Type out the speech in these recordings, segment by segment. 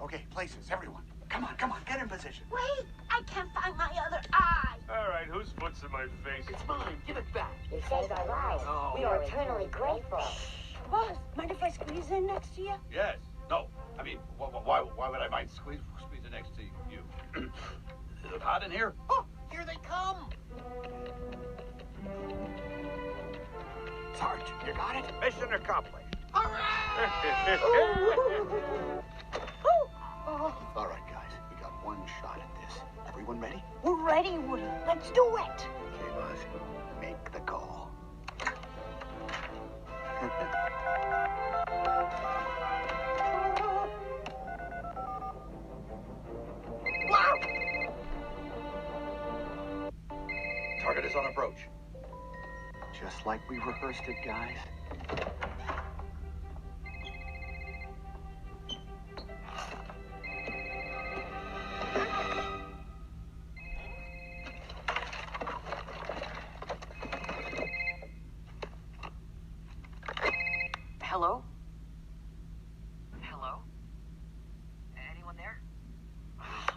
Okay, places, everyone. Come on, get in position. Wait, I can't find my other eye. All right, whose foot's in my face? It's mine. Give it back. You saved our lives. Oh. We are eternally grateful. Boss, mind if I squeeze in next to you? Yes. No. I mean, why would I mind squeezing next to you? Is it hot in here? Oh, here they come. Sarge, you got it? Mission accomplished. Hooray! All right, guys. We got one shot at this. Everyone ready? We're ready, Woody. Let's do it. Okay, boss. Make the call. Target is on approach. Just like we rehearsed it, guys. Hello? Hello? Anyone there?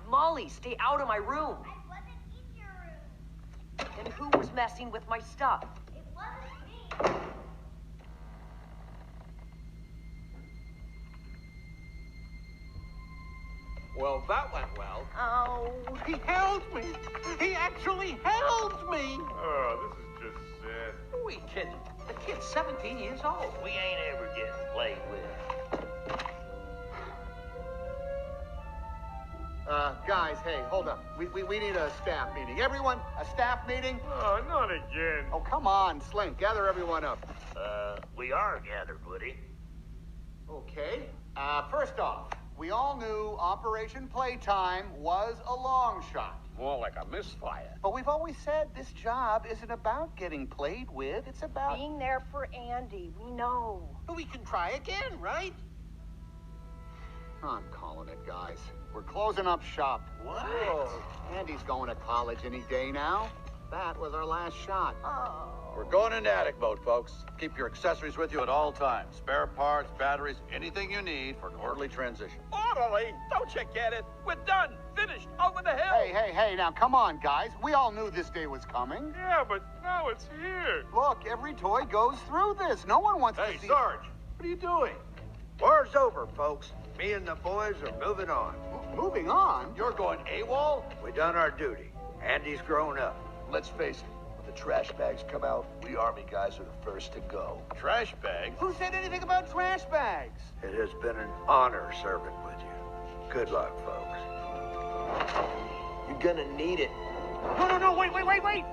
Molly, stay out of my room. I wasn't in your room. And who was messing with my stuff? It wasn't me. Well, that went well. Oh. He held me. He actually held me. Oh, this is just sad. Who are you kidding? The kid's 17 years old. We ain't ever getting played with. Guys, hey, hold up. We need a staff meeting. Everyone, a staff meeting? Oh, not again. Oh, come on, Slink. Gather everyone up. We are gathered, Woody. Okay. First off, we all knew Operation Playtime was a long shot. More like a misfire. But we've always said this job isn't about getting played with. It's about... Being there for Andy, we know. But we can try again, right? I'm calling it, guys. We're closing up shop. What? Andy's going to college any day now. That was our last shot. Oh. We're going into attic mode, folks. Keep your accessories with you at all times. Spare parts, batteries, anything you need for an orderly transition. Orderly? Don't you get it? We're done. Finished. Over the hill. Hey, now come on, guys. We all knew this day was coming. Yeah, but now it's here. Look, every toy goes through this. No one wants Hey, to see... Sarge. What are you doing? War's over, folks. Me and the boys are moving on. Moving on? You're going AWOL? We done our duty. Andy's grown up. Let's face it, when the trash bags come out, we Army guys are the first to go. Trash bags? Who said anything about trash bags? It has been an honor serving with you. Good luck, folks. You're gonna need it. No, wait.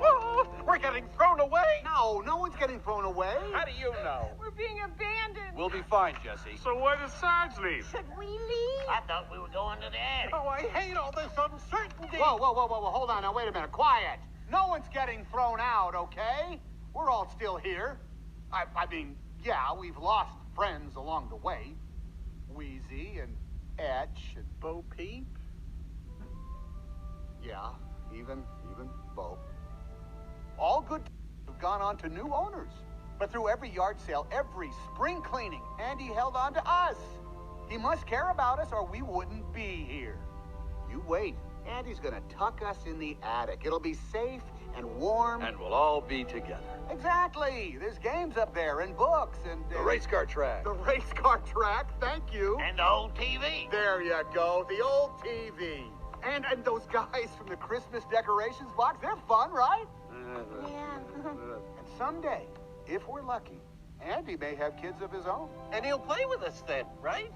Oh, we're getting thrown away. No one's getting thrown away. How do you know? We're being abandoned. We'll be fine, Jesse. So why does Sarge leave? Should we leave? I thought we were going to the attic. Oh, I hate all this uncertainty. Whoa, hold on now, wait a minute, quiet. No one's getting thrown out, okay? We're all still here. I mean, yeah, we've lost friends along the way. Wheezy and Etch and Bo Peep. Yeah, even Bo. All good have gone on to new owners. But through every yard sale, every spring cleaning, Andy held on to us. He must care about us or we wouldn't be here. You wait. Andy's gonna tuck us in the attic. It'll be safe and warm. And we'll all be together. Exactly. There's games up there and books and... The race car track. The race car track, thank you. And the old TV. There you go, the old TV. And those guys from the Christmas decorations box, they're fun, right? Yeah. And someday, if we're lucky, Andy may have kids of his own. And he'll play with us then, right?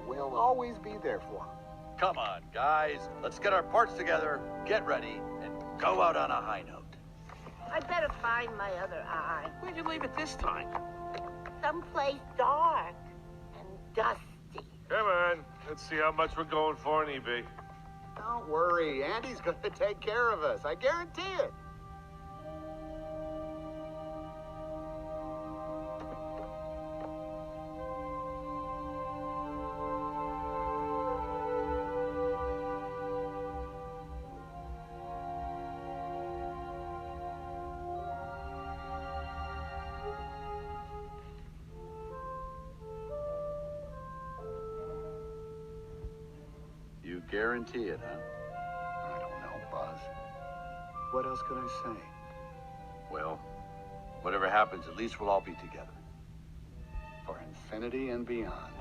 We'll always be there for him. Come on, guys. Let's get our parts together, get ready, and go out on a high note. I better find my other eye. Where'd you leave it this time? Someplace dark and dusty. Come on. Let's see how much we're going for in eBay. Don't worry, Andy's gonna take care of us. I guarantee it. You guarantee it, huh? I don't know, Buzz. What else could I say? Well, whatever happens, at least we'll all be together. For infinity and beyond.